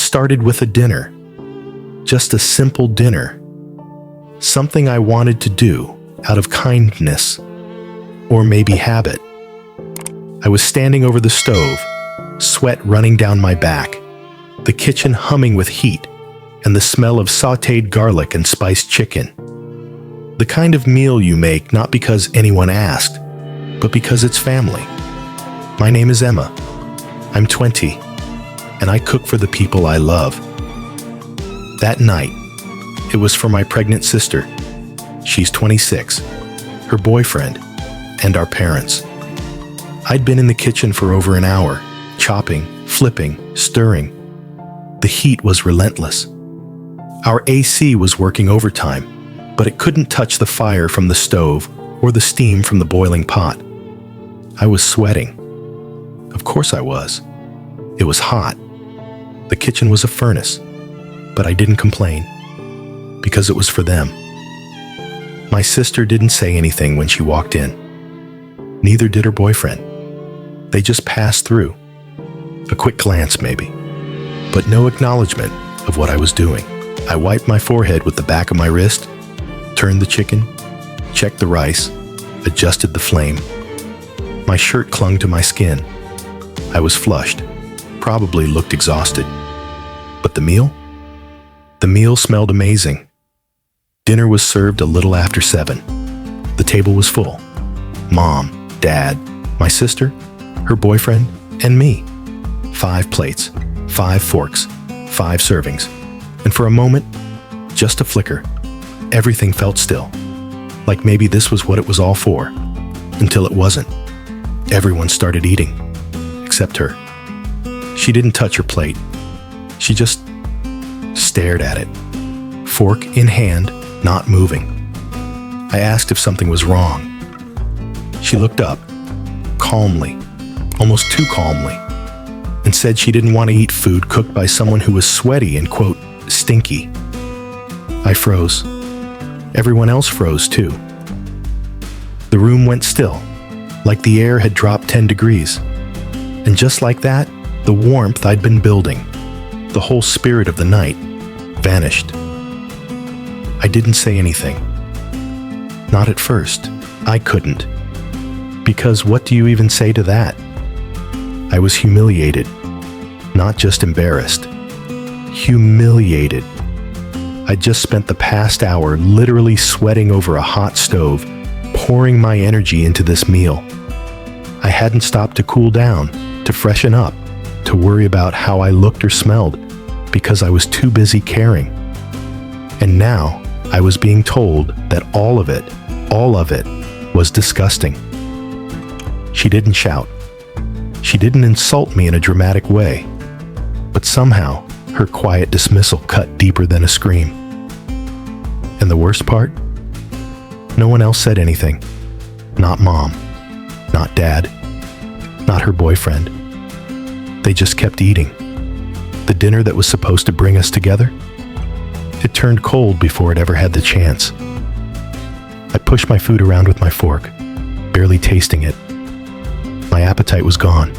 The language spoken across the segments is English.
started with a dinner. Just a simple dinner. Something I wanted to do out of kindness, or maybe habit. I was standing over the stove, sweat running down my back, the kitchen humming with heat, and the smell of sautéed garlic and spiced chicken. The kind of meal you make not because anyone asked, but because it's family. My name is Emma. I'm 20, and I cook for the people I love. That night, it was for my pregnant sister. She's 26, her boyfriend, and our parents. I'd been in the kitchen for over an hour, chopping, flipping, stirring. The heat was relentless. Our AC was working overtime, but it couldn't touch the fire from the stove or the steam from the boiling pot. I was sweating. Of course I was. It was hot. The kitchen was a furnace, but I didn't complain, because it was for them. My sister didn't say anything when she walked in. Neither did her boyfriend. They just passed through. A quick glance, maybe, but no acknowledgement of what I was doing. I wiped my forehead with the back of my wrist, turned the chicken, checked the rice, adjusted the flame. My shirt clung to my skin. I was flushed, probably looked exhausted. But the meal? The meal smelled amazing. Dinner was served a little after 7. The table was full. Mom, Dad, my sister, her boyfriend, and me. 5 plates, 5 forks, 5 servings. And for a moment, just a flicker, everything felt still. Like maybe this was what it was all for. Until it wasn't. Everyone started eating. Except her. She didn't touch her plate. She just stared at it. Fork in hand, not moving. I asked if something was wrong. She looked up, calmly, almost too calmly, and said she didn't want to eat food cooked by someone who was sweaty and, quote, stinky. I froze. Everyone else froze too. The room went still, like the air had dropped 10 degrees. And just like that, the warmth I'd been building, the whole spirit of the night, vanished. I didn't say anything. Not at first. I couldn't. Because what do you even say to that? I was humiliated. Not just embarrassed. Humiliated. I'd just spent the past hour literally sweating over a hot stove, pouring my energy into this meal. I hadn't stopped to cool down, to freshen up, to worry about how I looked or smelled, because I was too busy caring. And now I was being told that all of it, was disgusting. She didn't shout. She didn't insult me in a dramatic way. But somehow, her quiet dismissal cut deeper than a scream. And the worst part? No one else said anything. Not Mom. Not Dad. Not her boyfriend. They just kept eating. The dinner that was supposed to bring us together? It turned cold before it ever had the chance. I pushed my food around with my fork, barely tasting it. My appetite was gone.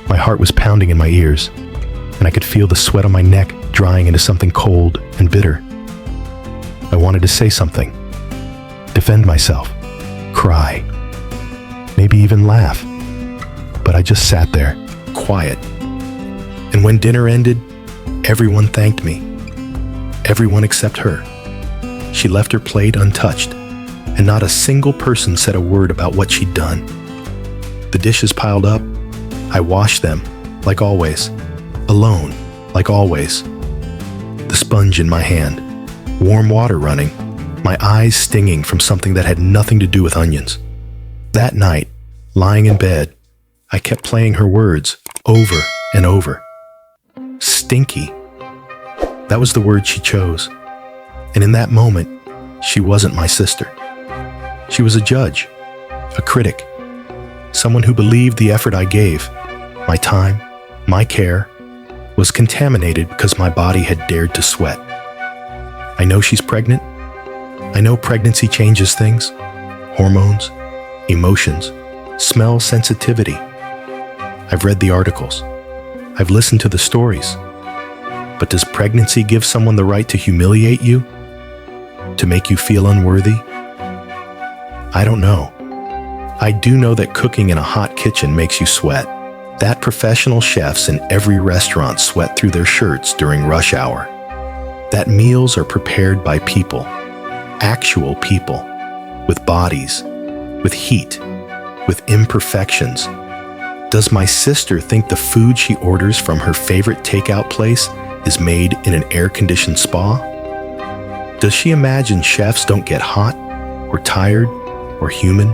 My heart was pounding in my ears, and I could feel the sweat on my neck drying into something cold and bitter. I wanted to say something, defend myself, cry, maybe even laugh. But I just sat there, quiet. And when dinner ended, everyone thanked me. Everyone except her. She left her plate untouched, and not a single person said a word about what she'd done. The dishes piled up. I washed them, like always. Alone, like always. The sponge in my hand, warm water running, my eyes stinging from something that had nothing to do with onions. That night, lying in bed, I kept playing her words over and over. Stinky. That was the word she chose. And in that moment, she wasn't my sister. She was a judge, a critic, someone who believed the effort I gave, my time, my care, was contaminated because my body had dared to sweat. I know she's pregnant. I know pregnancy changes things, hormones, emotions, smell sensitivity. I've read the articles. I've listened to the stories. But does pregnancy give someone the right to humiliate you? To make you feel unworthy? I don't know. I do know that cooking in a hot kitchen makes you sweat. That professional chefs in every restaurant sweat through their shirts during rush hour. That meals are prepared by people, actual people, with bodies, with heat, with imperfections. Does my sister think the food she orders from her favorite takeout place is made in an air-conditioned spa? Does she imagine chefs don't get hot, or tired, or human?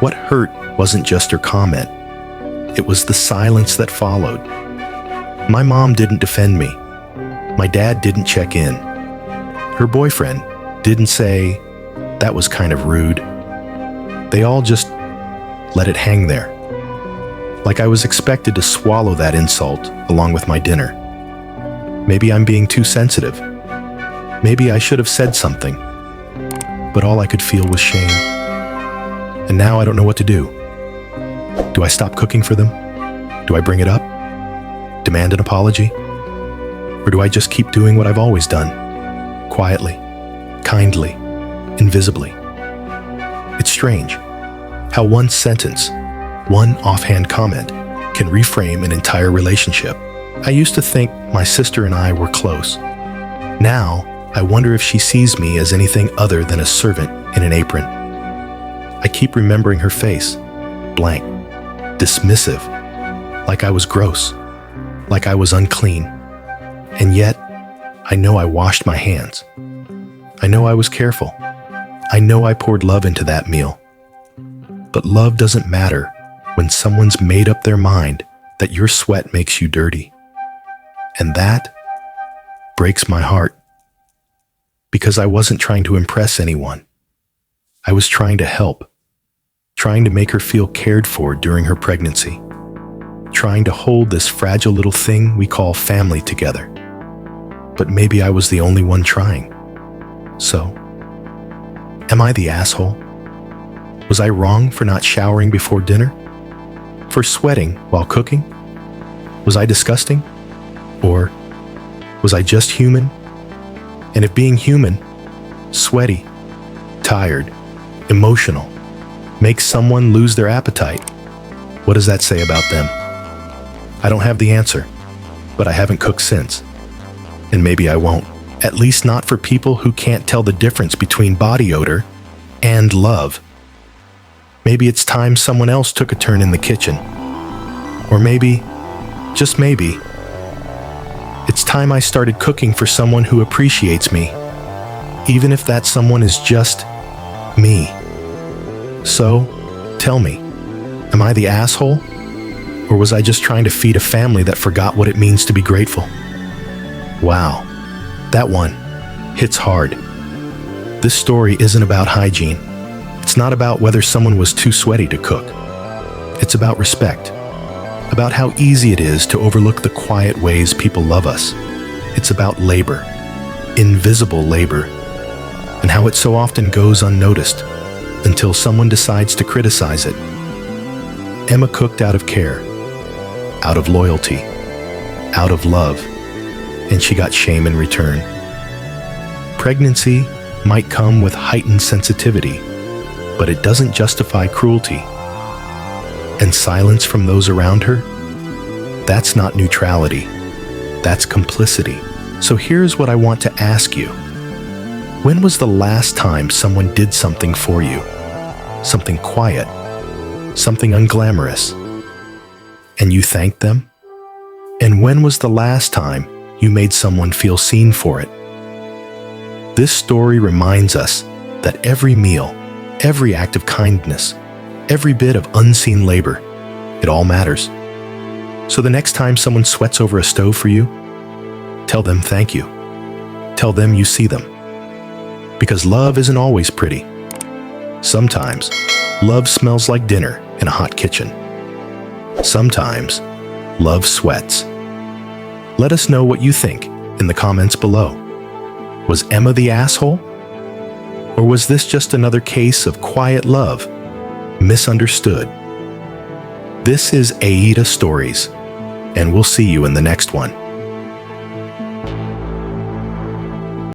What hurt wasn't just her comment. It was the silence that followed. My mom didn't defend me. My dad didn't check in. Her boyfriend didn't say, "That was kind of rude." They all just let it hang there. Like I was expected to swallow that insult along with my dinner. Maybe I'm being too sensitive. Maybe I should have said something. But all I could feel was shame. And now I don't know what to do. Do I stop cooking for them? Do I bring it up? Demand an apology? Or do I just keep doing what I've always done? Quietly, kindly, invisibly. It's strange how one sentence, one offhand comment, can reframe an entire relationship. I used to think my sister and I were close. Now, I wonder if she sees me as anything other than a servant in an apron. I keep remembering her face, blank, dismissive, like I was gross, like I was unclean. And yet, I know I washed my hands. I know I was careful. I know I poured love into that meal. But love doesn't matter when someone's made up their mind that your sweat makes you dirty. And that breaks my heart. Because I wasn't trying to impress anyone. I was trying to help. Trying to make her feel cared for during her pregnancy. Trying to hold this fragile little thing we call family together. But maybe I was the only one trying. So, am I the asshole? Was I wrong for not showering before dinner? For sweating while cooking? Was I disgusting? Or was I just human? And if being human, sweaty, tired, emotional, makes someone lose their appetite, what does that say about them? I don't have the answer, but I haven't cooked since. And maybe I won't. At least not for people who can't tell the difference between body odor and love. Maybe it's time someone else took a turn in the kitchen. Or maybe, just maybe, it's time I started cooking for someone who appreciates me, even if that someone is just me. So, tell me, am I the asshole? Or was I just trying to feed a family that forgot what it means to be grateful? Wow, that one hits hard. This story isn't about hygiene. It's not about whether someone was too sweaty to cook. It's about respect. About how easy it is to overlook the quiet ways people love us. It's about labor, invisible labor, and how it so often goes unnoticed until someone decides to criticize it. Emma cooked out of care, out of loyalty, out of love, and she got shame in return. Pregnancy might come with heightened sensitivity, but it doesn't justify cruelty. And silence from those around her? That's not neutrality. That's complicity. So here's what I want to ask you. When was the last time someone did something for you? Something quiet, something unglamorous, and you thanked them? And when was the last time you made someone feel seen for it? This story reminds us that every meal, every act of kindness, every bit of unseen labor, it all matters. So the next time someone sweats over a stove for you, tell them thank you. Tell them you see them. Because love isn't always pretty. Sometimes, love smells like dinner in a hot kitchen. Sometimes, love sweats. Let us know what you think in the comments below. Was Emma the asshole? Or was this just another case of quiet love, misunderstood? This is AITA Stories, and we'll see you in the next one.